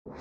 माणूस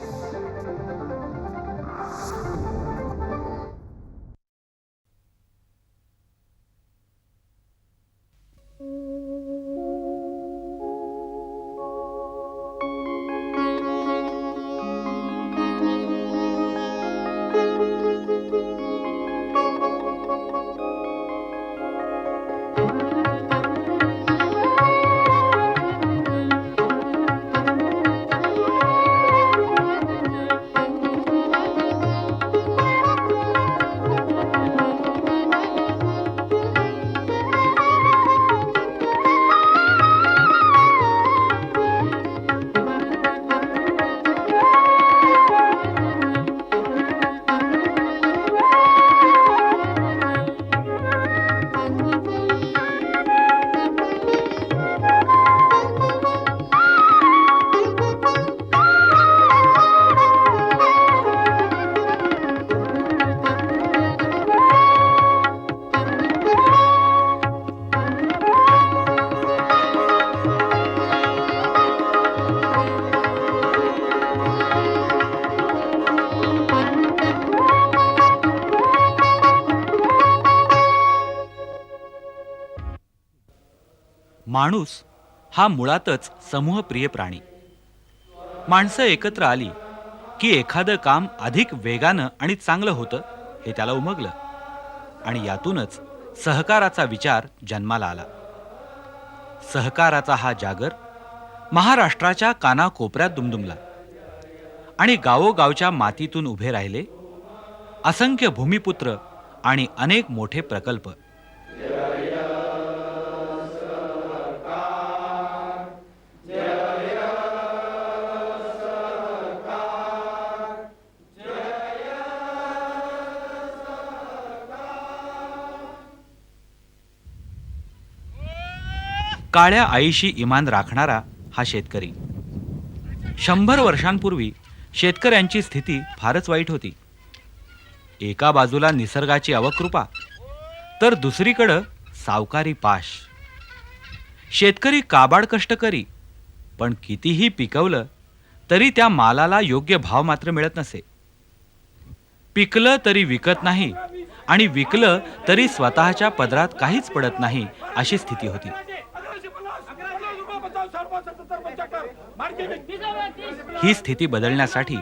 हा मुळातच समूहप्रिय प्राणी. माणसं एकत्र आली की एखादं काम अधिक वेगानं आणि चांगलं होतं हे त्याला उमगलं आणि यातूनच सहकाराचा विचार जन्माला आला. सहकाराचा हा जागर महाराष्ट्राच्या कानाकोपऱ्यात दुमदुमला आणि गावोगावच्या मातीतून उभे राहिले असंख्य भूमिपुत्र आणि अनेक मोठे प्रकल्प. काळ्या आईशी इमान राखणारा हा शेतकरी. 100 वर्षांपूर्वी शेतकऱ्यांची स्थिती फारच वाईट होती. एका बाजूला निसर्गाची अवकृपा तर दुसरीकडं सावकारी पाश. शेतकरी काबाड कष्ट करी, पण कितीही पिकवलं तरी त्या मालाला योग्य भाव मात्र मिळत नसे. पिकलं तरी विकत नाही आणि विकलं तरी स्वतःच्या पदरात काहीच पडत नाही अशी स्थिती होती. ही स्थिती बदलण्यासाठी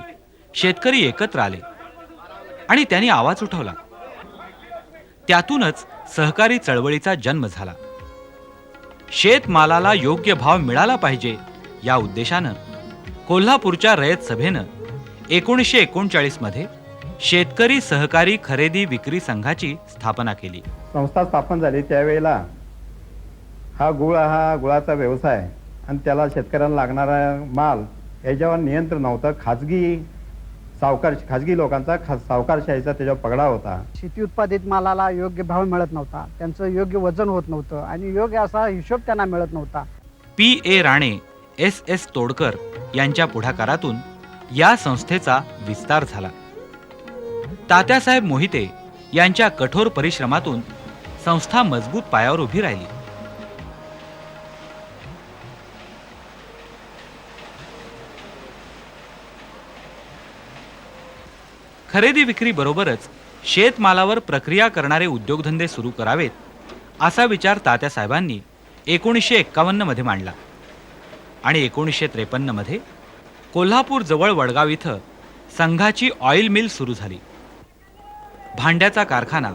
शेतकरी एकत्र आले आणि त्यांनी आवाज उठवला. त्यातूनच सहकारी चळवळीचा जन्म झाला. शेतमालाला योग्य भाव मिळाला पाहिजे या उद्देशानं कोल्हापूरच्या रयत सभेनं 1939 मध्ये शेतकरी सहकारी खरेदी विक्री संघाची स्थापना केली. संस्था स्थापन झाली त्यावेळेला हा गुळाचा व्यवसाय आणि त्याला शेतकऱ्यांना लागणारा माल याच्यावर नियंत्रण नव्हतं. खाजगी लोकांचा सावकारशाहीचा त्याच्यावर पगडा होता. शेती उत्पादित मालाला योग्य भाव मिळत नव्हता, त्यांचं योग्य वजन होत नव्हतं आणि योग्य असा हिशोब त्यांना मिळत नव्हता. P.A. राणे, S.S. तोडकर यांच्या पुढाकारातून या संस्थेचा विस्तार झाला. तात्यासाहेब मोहिते यांच्या कठोर परिश्रमातून संस्था मजबूत पायावर उभी राहिली. खरेदी विक्री बरोबरच शेतमालावर प्रक्रिया करणारे उद्योगधंदे सुरू करावेत असा विचार तात्यासाहेबांनी 1951 मध्ये मांडला आणि 1953 मध्ये कोल्हापूर जवळ वडगाव इथं संघाची ऑइल मिल सुरू झाली. भांड्याचा कारखाना,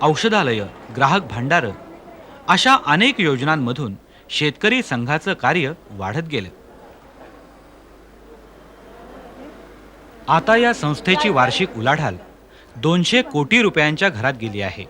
औषधालय, ग्राहक भांडार अशा अनेक योजनांमधून शेतकरी संघाचं कार्य वाढत गेलं. आता या संस्थेची वार्षिक उलाढाल 200 कोटी रुपयांच्या घरात गेली आहे.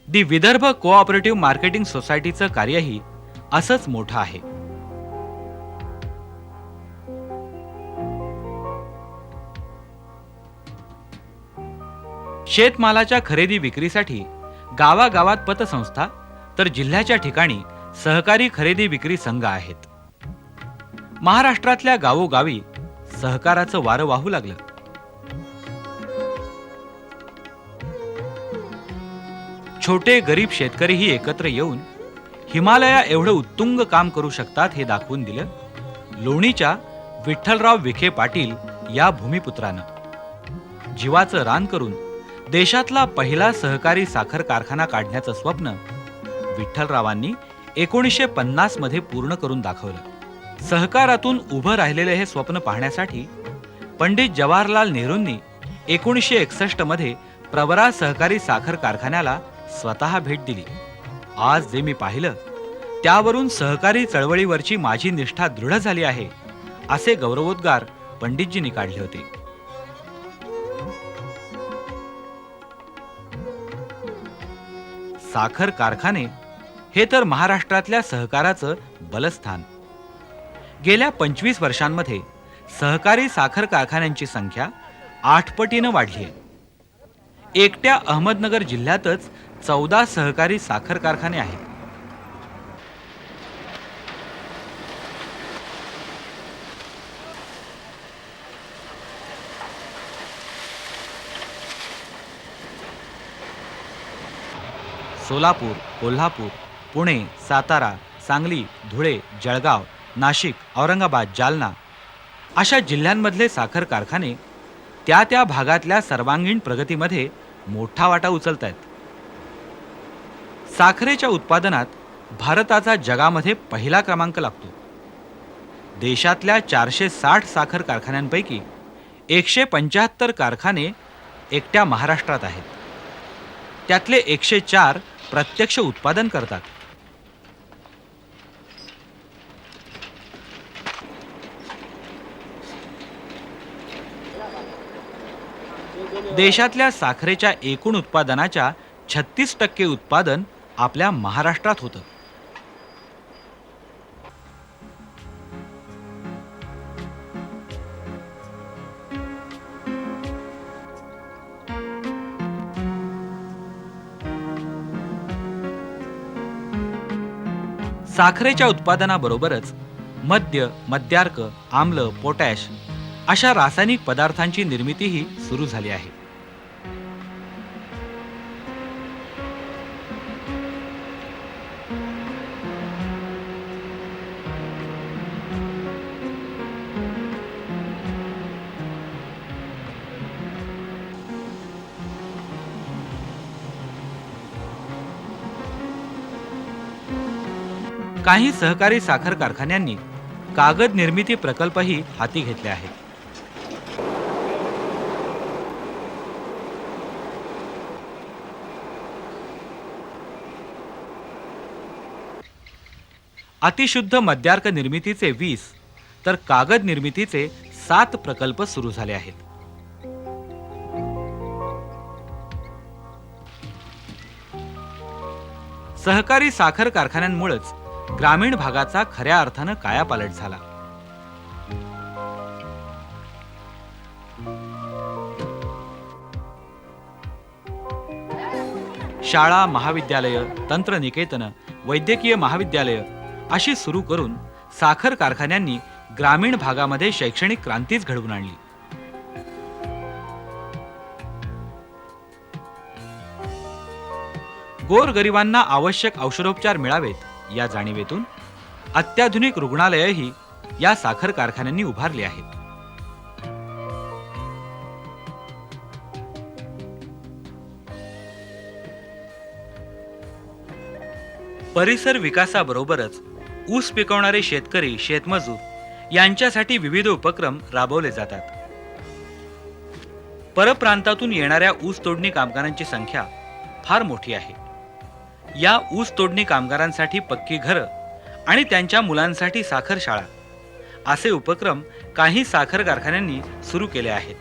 दी विदर्भ कोऑपरेटिव्ह मार्केटिंग सोसायटीचं कार्यही असंच मोठं आहे. शेतमालाच्या खरेदी विक्रीसाठी गावागावात पतसंस्था तर जिल्ह्याच्या ठिकाणी सहकारी खरेदी विक्री संघ आहेत. महाराष्ट्रातल्या गावोगावी सहकाराचं वारं वाहू लागलं. छोटे गरीब शेतकरीही एकत्र येऊन हिमालया एवढं उत्तुंग काम करू शकतात हे दाखवून दिलं लोणीच्या विठ्ठलराव विखे पाटील या भूमिपुत्रानं. जीवाचं रान करून देशातला पहिला सहकारी साखर कारखाना काढण्याचं स्वप्न विठ्ठलरावांनी 1950 मध्ये पूर्ण करून दाखवलं. सहकारातून उभं राहिलेले हे स्वप्न पाहण्यासाठी पंडित जवाहरलाल नेहरूंनी 1961 मध्ये प्रवरा सहकारी साखर कारखान्याला स्वतः भेट दिली. आज जे मी पाहिलं त्यावरून सहकारी चळवळीवरची माझी निष्ठा दृढ झाली आहे, असे गौरवोद्गार पंडितजींनी काढले होते. साखर कारखाने हे तर महाराष्ट्रातल्या सहकाराचं बलस्थान. गेल्या 25 वर्षांमध्ये सहकारी साखर कारखान्यांची संख्या 8 पटीनं वाढली आहे. एकट्या अहमदनगर जिल्ह्यातच 14 सहकारी साखर कारखाने आहेत. सोलापूर, कोल्हापूर, पुणे, सातारा, सांगली, धुळे, जळगाव, नाशिक, औरंगाबाद, जालना अशा जिल्ह्यांमधले साखर कारखाने त्या त्या भागातल्या सर्वांगीण प्रगतीमध्ये मोठा वाटा उचलत आहेत. साखरेच्या उत्पादनात भारताचा जगामध्ये पहिला क्रमांक लागतो. देशातल्या 460 साखर कारखान्यांपैकी 175 कारखाने एकट्या महाराष्ट्रात आहेत. त्यातले 104 प्रत्यक्ष उत्पादन करतात. देशातल्या साखरेच्या एकूण उत्पादनाच्या 36% उत्पादन आपल्या महाराष्ट्रात होतं. साखरेच्या उत्पादनाबरोबरच मद्य, मद्यार्क, आम्ल, पोटॅश अशा रासायनिक पदार्थांची निर्मितीही सुरू झाली आहे. काही सहकारी साखर कारखान्यांनी कागद निर्मिती प्रकल्पही हाती घेतले आहेत. अतिशुद्ध मद्यार्क निर्मितीचे 20 तर कागद निर्मितीचे 7 प्रकल्प सुरू झाले आहेत. सहकारी साखर कारखान्यांमुळेच ग्रामीण भागाचा खऱ्या अर्थानं कायापालट झाला. शाळा, महाविद्यालय, तंत्रनिकेतन, वैद्यकीय महाविद्यालय अशी सुरू करून साखर कारखान्यांनी ग्रामीण भागामध्ये शैक्षणिक क्रांतीच घडवून आणली. गोरगरिबांना आवश्यक औषधोपचार मिळावेत या जाणीवेतून अत्याधुनिक रुग्णालयही या साखर कारखान्यांनी उभारली आहेत. परिसर विकासाबरोबरच ऊस पिकवणारे शेतकरी, शेतमजूर यांच्यासाठी विविध उपक्रम राबवले जातात. परप्रांतातून येणाऱ्या ऊस तोडणी कामगारांची संख्या फार मोठी आहे. या ऊस तोडणी कामगारांसाठी पक्की घरं आणि त्यांच्या मुलांसाठी साखर शाळा असे उपक्रम काही साखर कारखान्यांनी सुरू केले आहेत.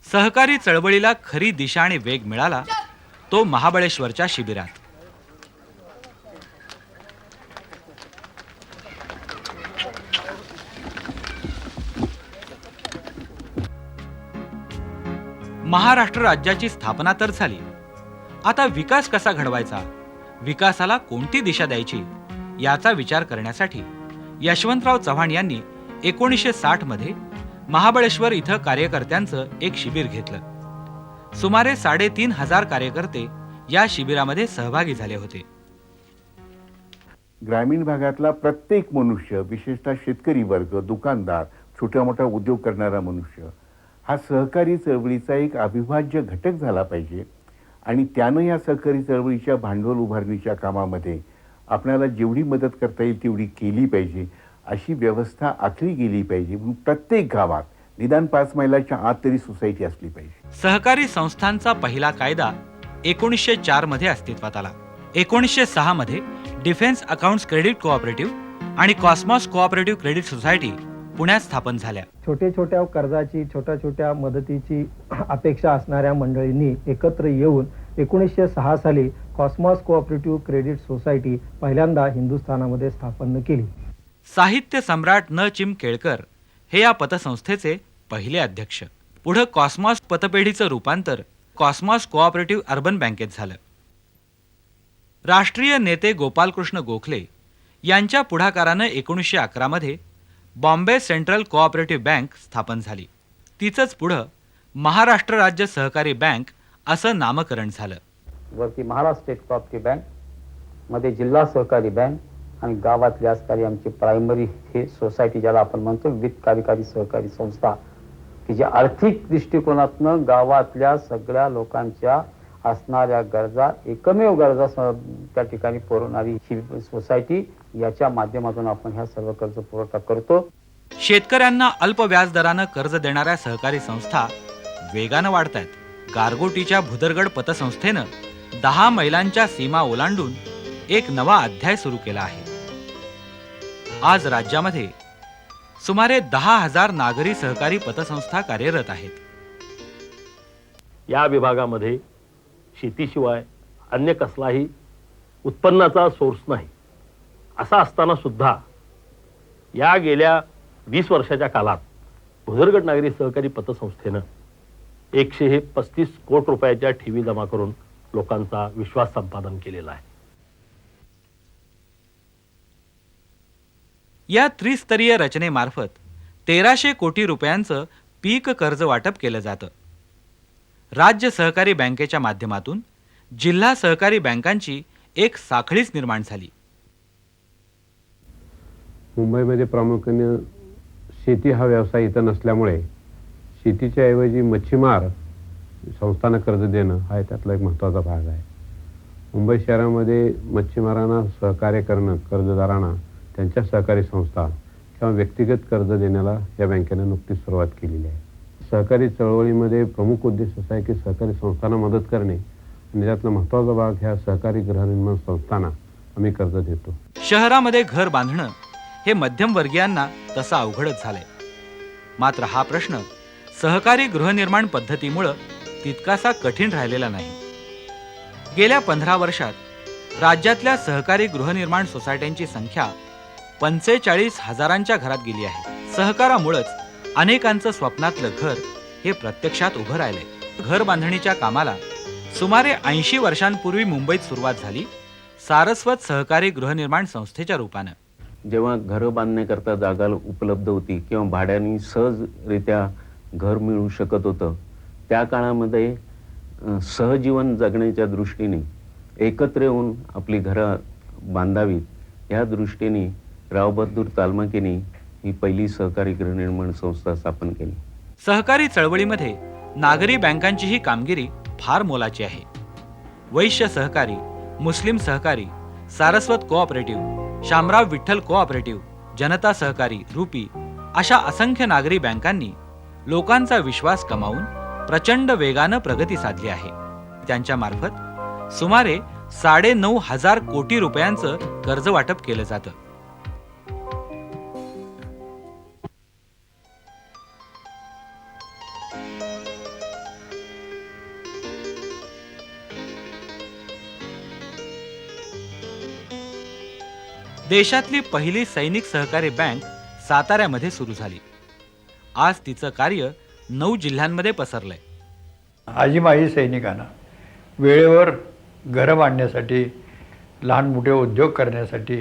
सहकारी चळवळीला खरी दिशा आणि वेग मिळाला तो महाबळेश्वरच्या शिबिरात. महाराष्ट्र राज्याची स्थापना तर झाली. आता विकास कसा घडवायचा, विकासाला कोणती दिशा द्यायची याचा विचार करण्यासाठी यशवंतराव चव्हाण यांनी 1960 मध्ये महाबळेश्वर इथं कार्यकर्त्यांचं एक शिबिर घेतलं. सुमारे 3,500 कार्यकर्ते या शिबिरामध्ये सहभागी झाले होते. ग्रामीण भागातला प्रत्येक मनुष्य, विशेषतः शेतकरी वर्ग, दुकानदार, छोटा मोठा उद्योग करणारा मनुष्य हा सहकारी चळवळीचा एक अविभाज्य घटक झाला पाहिजे आणि त्यानं या सहकारी चळवळीच्या भांडवल उभारणीच्या कामामध्ये आपल्याला जेवढी मदत करता येईल तेवढी केली पाहिजे, अशी व्यवस्था आखली गेली पाहिजे. म्हणून प्रत्येक गावात निदान 5 मैलाच्या आत तरी सोसायटी असली पाहिजे. सहकारी संस्थांचा पहिला कायदा 1904 मध्ये अस्तित्वात आला. 1906 मध्ये डिफेन्स अकाउंट्स क्रेडिट कोऑपरेटिव्ह आणि कॉस्मॉस कोऑपरेटिव्ह क्रेडिट सोसायटी पुण्यात स्थापन झाल्या. छोट्या कर्जाची, छोट्या मदतीची अपेक्षा असणाऱ्या मंडळींनी एकत्र येऊन 1906 साली कॉस्मॉस कोऑपरेटिव्ह क्रेडिट सोसायटी पहिल्यांदा हिंदुस्थानामध्ये स्थापन केली. साहित्य सम्राट न. चिम केळकर हे या पतसंस्थेचे पहिले अध्यक्ष. पुढे कॉस्मॉस पतपेढीचं रूपांतर कॉस्मॉस कोऑपरेटिव्ह अर्बन बँकेत झालं. राष्ट्रीय नेते गोपालकृष्ण गोखले यांच्या पुढाकारानं 1911 मध्ये बॉम्बे सेंट्रल कोऑपरेटिव्ह बँक स्थापन झाली. तिचंच पुढं महाराष्ट्र राज्य सहकारी बँक असं नामकरण झालं. वरती महाराष्ट्र स्टेट कोऑपरेटिव्ह बँक, मध्ये जिल्हा सहकारी बँक आणि गावातली असणारी आमची प्रायमरी हे सोसायटी ज्याला आपण म्हणतो वित्त कार्यकारी सहकारी संस्था, की जी आर्थिक दृष्टिकोनातनं गावातल्या सगळ्या लोकांच्या असणाऱ्या गरजा, एकमेव गरजा त्या ठिकाणी पुरवणारी ही सोसायटी, याच्या माध्यमातून आपण ह्या सर्व कर्ज पुरवठा करतो. शेतकऱ्यांना अल्प व्याजदरानं कर्ज देणाऱ्या सहकारी संस्था वेगानं वाढत आहेत. गारगोटीच्या भुदरगड पतसंस्थेनं 10 मैलांच्या सीमा ओलांडून एक नवा अध्याय सुरू केला आहे. आज राज्यामध्ये सुमारे 10,000 नागरी सहकारी पतसंस्था कार्यरत आहेत. या विभागामध्ये शेतीशिवाय अन्य कसलाही उत्पन्नाचा सोर्स नाही. असा असताना सुद्धा या गेल्या 20 वर्षाच्या काळात भुदरगड नागरी सहकारी पतसंस्थेनं 135 कोटी रुपयाच्या ठेवी जमा करून लोकांचा विश्वास संपादन केलेला आहे. या त्रिस्तरीय रचनेमार्फत 1300 कोटी रुपयांचं पीक कर्ज वाटप केलं जातं. राज्य सहकारी बँकेच्या माध्यमातून जिल्हा सहकारी बँकांची एक साखळीच निर्माण झाली. मुंबईमध्ये प्रामुख्याने शेती हा व्यवसाय इथं नसल्यामुळे शेतीच्या ऐवजी मच्छीमार संस्थांना कर्ज देणं हा त्यातला एक महत्त्वाचा भाग आहे. मुंबई शहरामध्ये मच्छीमारांना सहकार्य करणं, कर्जदारांना त्यांच्या सहकारी संस्था किंवा व्यक्तिगत कर्ज देण्याला या बँकेने नुकतीच सुरुवात केलेली आहे. सहकारी चळवळीमध्ये प्रमुख उद्देश असा आहे की सहकारी संस्थांना मदत करणे आणि त्यातला महत्त्वाचा भाग ह्या सहकारी गृहनिर्माण संस्थांना आम्ही कर्ज देतो. शहरामध्ये घर बांधणं हे मध्यमवर्गीयांना तसं अवघडच झालंय. मात्र हा प्रश्न सहकारी गृहनिर्माण पद्धतीमुळं तितकासा कठीण राहिलेला नाही. गेल्या 15 वर्षात राज्यातल्या सहकारी गृहनिर्माण सोसायट्यांची संख्या 45,000च्या घरात गेली आहे. सहकारामुळंच अनेकांचं स्वप्नातलं घर हे प्रत्यक्षात उभं राहिलंय. घर बांधणीच्या कामाला सुमारे 80 वर्षांपूर्वी मुंबईत सुरुवात झाली सारस्वत सहकारी गृहनिर्माण संस्थेच्या रूपानं. जेव्हा घरं बांधण्याकरता जागा उपलब्ध होती किंवा भाड्याने सहजरित्या घर मिळू शकत होतं, त्या काळामध्ये सहजीवन जगण्याच्या दृष्टीने एकत्र येऊन आपली घरं बांधावीत या दृष्टीने रावबहादूर तालमाकेने ही पहिली सहकारी गृहनिर्माण संस्था स्थापन केली. सहकारी चळवळीमध्ये नागरी बँकांची ही कामगिरी फार मोलाची आहे. वैश्य सहकारी, मुस्लिम सहकारी, सारस्वत कोऑपरेटिव्ह, शामराव विठ्ठल कोऑपरेटिव्ह, जनता सहकारी, रुपी अशा असंख्य नागरी बँकांनी लोकांचा विश्वास कमावून प्रचंड वेगानं प्रगती साधली आहे. त्यांच्या मार्फत सुमारे 9,500 कोटी रुपयांचं कर्ज वाटप केलं जातं. देशातली पहिली सैनिक सहकारी बँक साताऱ्यामध्ये सुरू झाली. आज तिचं कार्य 9 जिल्ह्यांमध्ये पसरलंय. आजीमाई सैनिकांना वेळेवर घरं बांधण्यासाठी, लहान मोठे उद्योग करण्यासाठी,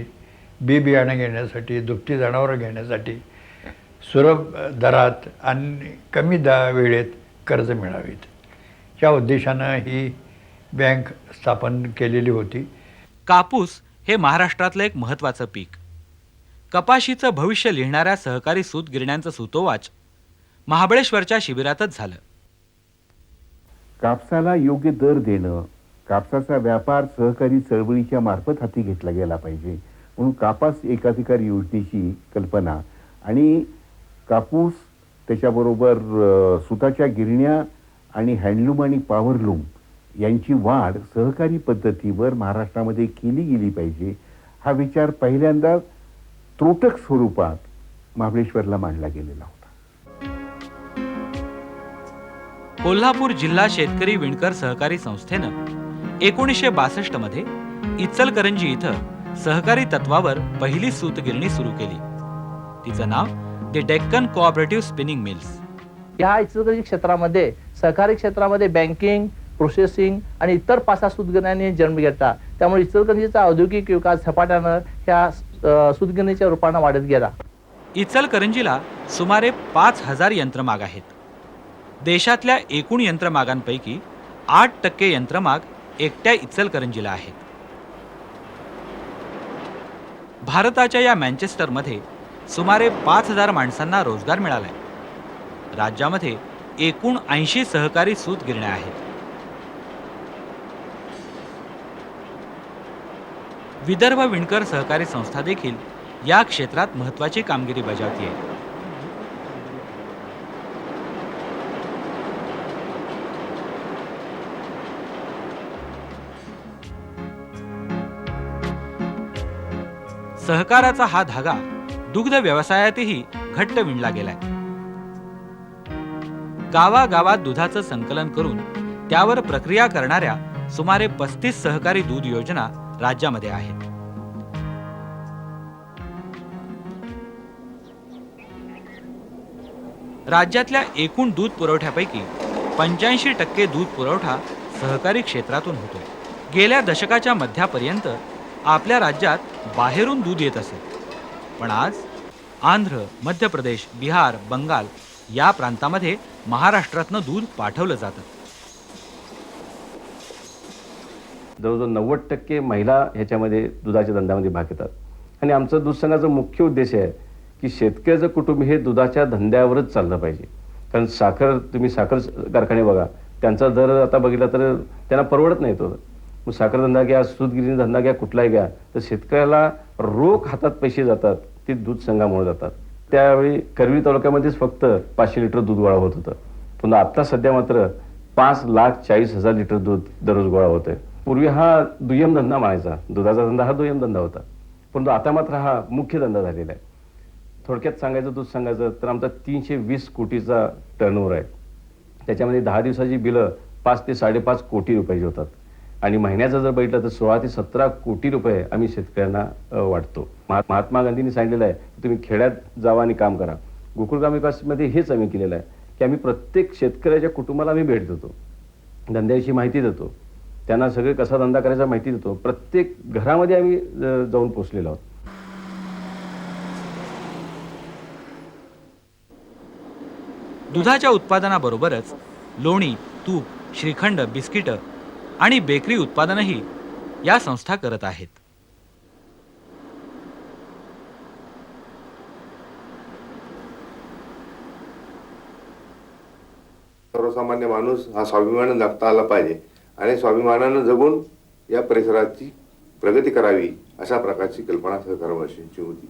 बी बियाणं घेण्यासाठी, दुभती जनावरं घेण्यासाठी सुलभ दरात आणि कमी वेळेत कर्ज मिळावीत या उद्देशानं ही बँक स्थापन केलेली होती. कापूस हे महाराष्ट्रातलं एक महत्त्वाचं पीक. कपाशीचं भविष्य लिहिणाऱ्या सहकारी सूत गिरण्यांचं सुतोवाच महाबळेश्वरच्या शिबिरातच झालं. कापसाला योग्य दर देणं, कापसाचा व्यापार सहकारी चळवळीच्या मार्फत हाती घेतला गेला पाहिजे म्हणून कापूस एकाधिकार योजनेची कल्पना आणि कापूस त्याच्याबरोबर सुताच्या गिरण्या आणि हँडलूम आणि पॉवरलूम यांची वाढ सहकारी पद्धतीवर महाराष्ट्रामध्ये केली गेली पाहिजे हा विचार पहिल्यांदा त्रोटक स्वरूपात महाबळेश्वरला मांडला गेलेला होता. कोल्हापूर जिल्हा शेतकरी विणकर सहकारी संस्थेनं 1962 मध्ये इचलकरंजी इथं सहकारी तत्वावर पहिली सूतगिरणी सुरू केली. तिचं नाव the Deccan cooperative spinning mills. या इचलकरंजी क्षेत्रामध्ये सहकारी क्षेत्रामध्ये बँकिंग, प्रोसेसिंग आणि इतर 5-6 सूतगिरण्यांनी जन्म घेतला. त्यामुळे इचलकरंजीचा औद्योगिक विकास झपाट्यानं ह्या सूतगिरणीच्या रूपानं वाढत गेला. इचलकरंजीला सुमारे 5,000 यंत्रमाग आहेत. देशातल्या एकूण यंत्रमागांपैकी 8% यंत्रमाग एकट्या इचलकरंजीला आहेत. भारताच्या या मँचेस्टरमध्ये सुमारे 5,000 माणसांना रोजगार मिळालाय. राज्यामध्ये एकूण 80 सहकारी सूत गिरण्या आहेत. विदर्भ विणकर सहकारी संस्था देखील या क्षेत्रात महत्त्वाची कामगिरी बजावतीये. सहकाराचा हा धागा दुग्ध व्यवसायातही घट्ट विणला गेलाय. गावागावात दुधाचं संकलन करून त्यावर प्रक्रिया करणाऱ्या सुमारे 35 सहकारी दूध योजना राज्यामध्ये आहेत. राज्यातल्या एकूण दूध पुरवठ्यापैकी 85% दूध पुरवठा सहकारी क्षेत्रातून होतोय. गेल्या दशकाच्या मध्यापर्यंत आपल्या राज्यात बाहेरून दूध येत असे, पण आज आंध्र, मध्य प्रदेश, बिहार, बंगाल या प्रांतामध्ये महाराष्ट्रातनं दूध पाठवलं जातं. जवळजवळ 90% महिला ह्याच्यामध्ये दुधाच्या धंद्यामध्ये भाग घेतात. आणि आमचं दूध संघाचा मुख्य उद्देश आहे की शेतकऱ्याचं कुटुंब हे दुधाच्या धंद्यावरच चाललं पाहिजे. कारण तुम्ही साखर कारखाने बघा, त्यांचा दर आता बघितला तर त्यांना परवडत नाही. तो मग साखर धंदा घ्या, सूतगिरणी धंदा घ्या, कुठलाही घ्या, तर शेतकऱ्याला रोख हातात पैसे जातात ते दूध संघामुळे जातात. त्यावेळी करवी तालुक्यामध्येच फक्त 500 लिटर दूध गोळा होत होतं, पण आता सध्या मात्र 5,40,000 लिटर दूध दररोज गोळा होत आहे. पूर्वी हा दुय्यम धंदा म्हणायचा, दुधाचा धंदा हा दुय्यम धंदा होता, परंतु आता मात्र हा मुख्य धंदा झालेला आहे. थोडक्यात सांगायचं, दूध सांगायचं तर आमचा 320 कोटीचा टर्नओव्हर आहे. त्याच्यामध्ये 10 दिवसाची बिलं 5 ते 5.5 कोटी रुपयाची होतात आणि महिन्याचं जर बघितलं तर 16 ते 17 कोटी रुपये आम्ही शेतकऱ्यांना वाटतो. महात्मा गांधींनी सांगितलेलं आहे की तुम्ही खेड्यात जावा आणि काम करा. गोकुळग्राम विकासमध्ये हेच आम्ही केलेलं आहे की आम्ही प्रत्येक शेतकऱ्याच्या कुटुंबाला आम्ही भेट देतो, धंद्याविषयी माहिती देतो, त्यांना सगळे कसा धंदा करायचा माहिती देतो. प्रत्येक घरामध्ये आम्ही जाऊन पोचलेलो आहोत. दुधाच्या उत्पादनाबरोबरच लोणी, तूप, श्रीखंड, बिस्किटं आणि बेकरी उत्पादनही या संस्था करत आहेत. सर्वसामान्य माणूस हा स्वाभिमानानं जगता आला पाहिजे आणि स्वाभिमानानं जगून या परिसराची प्रगती करावी अशा प्रकारची कल्पना सहकार महर्षींची होती.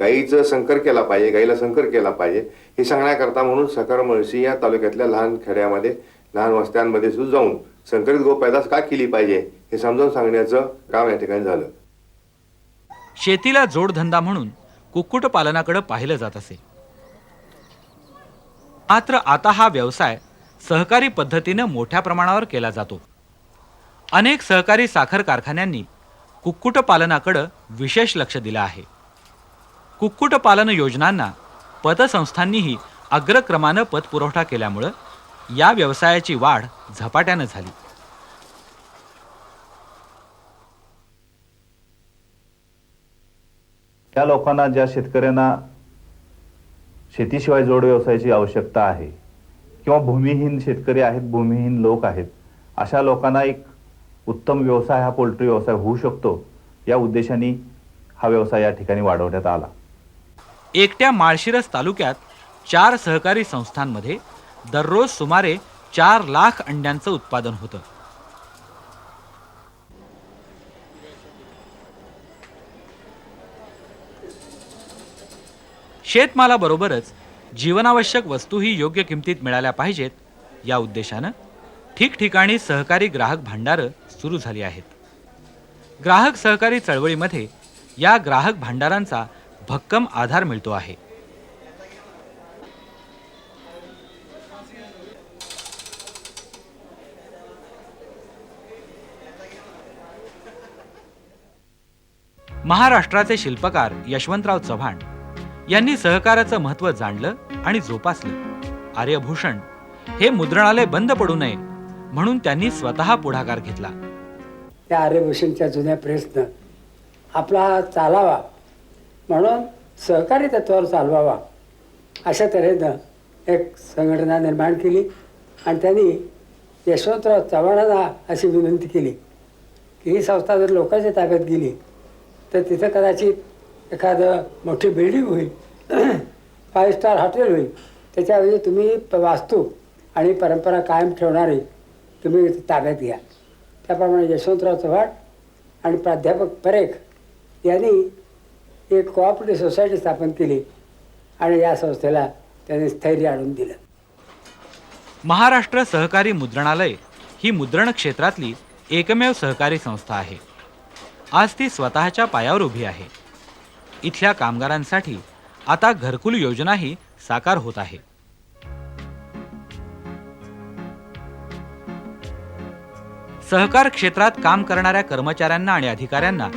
गाईचं संकर केला पाहिजे, गाईला संकर केला पाहिजे हे सांगण्याकरता म्हणून सहकार महर्षी या तालुक्यातल्या लहान खेड्यामध्ये, लहान वस्त्यांमध्ये सुद्धा जाऊन संकरित गो पैदास का केली पाहिजे हे समजावून सांगण्याचं काम या ठिकाणी झालं. शेतीला जोडधंदा म्हणून कुक्कुटपालनाकडे पाहिलं जात असे, मात्र आता हा व्यवसाय सहकारी पद्धतीने मोठ्या प्रमाणावर केला जातो. अनेक सहकारी साखर कारखान्यांनी कुक्कुटपालनाकडे विशेष लक्ष दिलं आहे. कुक्कुटपालन योजनांना पतसंस्थांनीही अग्रक्रमानं पतपुरवठा केल्यामुळं या व्यवसायाची वाढ झपाट्यानं झाली. त्या लोकांना, ज्या शेतकऱ्यांना शेतीशिवाय जोड व्यवसायाची आवश्यकता आहे किंवा भूमिहीन शेतकरी आहेत, भूमिहीन लोक आहेत, अशा लोकांना एक उत्तम व्यवसाय हा पोल्ट्री व्यवसाय होऊ शकतो, या उद्देशाने हा व्यवसाय या ठिकाणी वाढवण्यात आला. एकट्या माळशिरस तालुक्यात 4 सहकारी संस्थांमध्ये दररोज सुमारे 4 लाख अंड्यांचं उत्पादन होतं. शेतमालाबरोबरच जीवनावश्यक वस्तूही योग्य किमतीत मिळाल्या पाहिजेत, या उद्देशानं ठिकठिकाणी सहकारी ग्राहक भांडारं सुरू झाली आहेत. ग्राहक सहकारी चळवळीमध्ये या ग्राहक भांडारांचा भक्कम आधार मिळतो आहे. महाराष्ट्राचे शिल्पकार यशवंतराव चव्हाण यांनी सहकाराचं महत्त्व जाणलं आणि जोपासलं. आर्यभूषण हे मुद्रणालय बंद पडू नये म्हणून त्यांनी स्वतः पुढाकार घेतला. त्या आर्यभूषणच्या जुन्या प्रेसनं आपला चालावा म्हणून सहकारी तत्वावर चालवावा अशा तऱ्हेनं एक संघटना निर्माण केली आणि त्यांनी यशवंतराव चव्हाणांना अशी विनंती केली की ही संस्था जर लोकांच्या ताब्यात गेली तर तिथं कदाचित एखादं मोठी बिल्डिंग होईल, 5 स्टार हॉटेल होईल, त्याच्याऐवजी तुम्ही वास्तू आणि परंपरा कायम ठेवणारी तुम्ही ताब्यात घ्या. त्याप्रमाणे यशवंतराव चव्हाण आणि प्राध्यापक परेख यांनी एक कोऑपरेटिव्ह सोसायटी स्थापन केली आणि या संस्थेला त्यांनी स्थैर्य आणून दिलं. महाराष्ट्र सहकारी मुद्रणालय ही मुद्रण क्षेत्रातली एकमेव सहकारी संस्था आहे. आज ती स्वतःच्या पायावर उभी आहे. इथल्या कामगारांसाठी आता घरकुल योजनाही साकार होत आहे. सहकार क्षेत्रात काम करणाऱ्या कर्मचाऱ्यांना आणि अधिकाऱ्यांना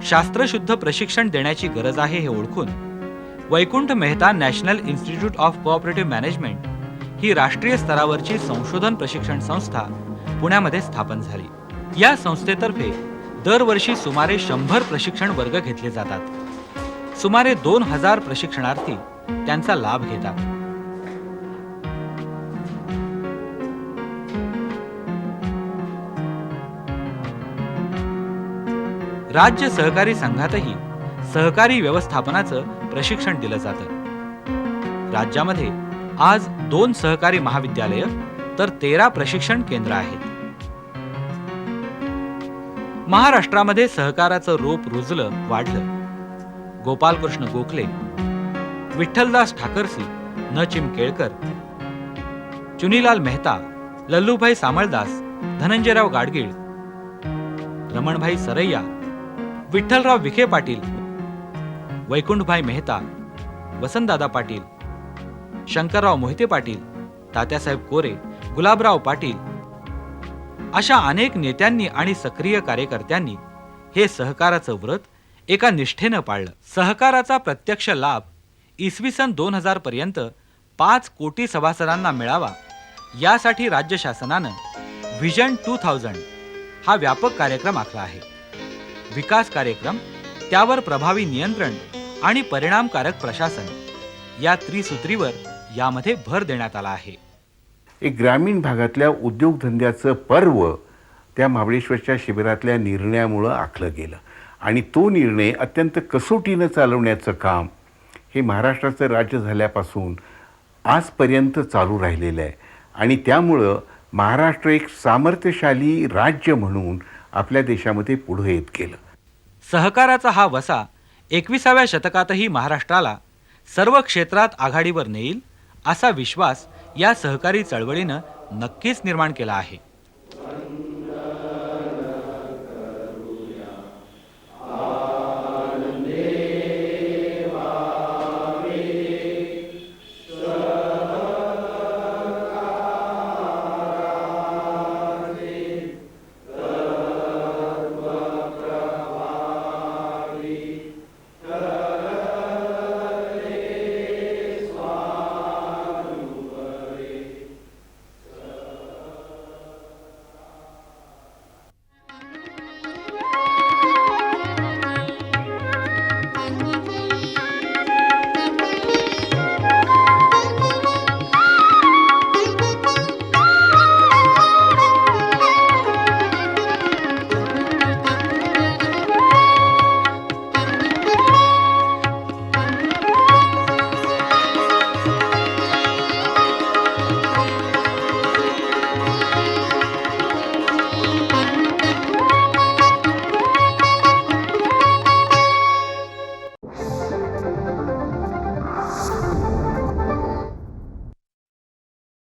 शास्त्रशुद्ध प्रशिक्षण देण्याची गरज आहे हे ओळखून Vaikunth Mehta national institute of cooperative management ही राष्ट्रीय स्तरावरची संशोधन प्रशिक्षण संस्था पुण्यामध्ये स्थापन झाली. या संस्थेतर्फे दरवर्षी सुमारे 100 प्रशिक्षण वर्ग घेतले जातात. सुमारे 2000 प्रशिक्षणार्थी त्यांचा लाभ घेतात. राज्य सहकारी संघातही सहकारी व्यवस्थापनाचं प्रशिक्षण दिलं जातं. राज्यामध्ये आज 2 सहकारी महाविद्यालय तर 13 प्रशिक्षण केंद्र आहेत. महाराष्ट्रामध्ये सहकाराचं रोप रुजलं, वाढलं. गोपालकृष्ण गोखले, विठ्ठलदास ठाकरसी, न. चिमकेळकर, चुनीलाल मेहता, लल्लूभाई सामळदास, धनंजयराव गाडगीळ, रमणभाई सरैया, विठ्ठलराव विखे पाटील, वैकुंठभाई मेहता, वसंतदादा पाटील, शंकरराव मोहिते पाटील, तात्यासाहेब कोरे, गुलाबराव पाटील अशा अनेक नेत्यांनी आणि सक्रिय कार्यकर्त्यांनी हे सहकाराचं व्रत एका निष्ठेनं पाळलं. सहकाराचा प्रत्यक्ष लाभ इसवी सन 2000 पर्यंत 5 कोटी सभासदांना मिळावा यासाठी राज्य शासनानं व्हिजन 2000 हा व्यापक कार्यक्रम आखला आहे. विकास कार्यक्रम, त्यावर प्रभावी नियंत्रण आणि परिणामकारक प्रशासन या त्रिसूत्रीवर यामध्ये भर देण्यात आला आहे. एक ग्रामीण भागातल्या उद्योगधंद्याचं पर्व त्या महाबळेश्वरच्या शिबिरातल्या निर्णयामुळं आखलं गेलं आणि तो निर्णय अत्यंत कसोटीनं चालवण्याचं काम हे महाराष्ट्राचं राज्य झाल्यापासून आजपर्यंत चालू राहिलेलं आहे आणि त्यामुळं महाराष्ट्र एक सामर्थ्यशाली राज्य म्हणून आपल्या देशामध्ये पुढे येत गेलं. सहकाराचा हा वसा 21व्या शतकातही महाराष्ट्राला सर्व क्षेत्रात आघाडीवर नेईल असा विश्वास या सहकारी चळवळीनं नक्कीच निर्माण केला आहे.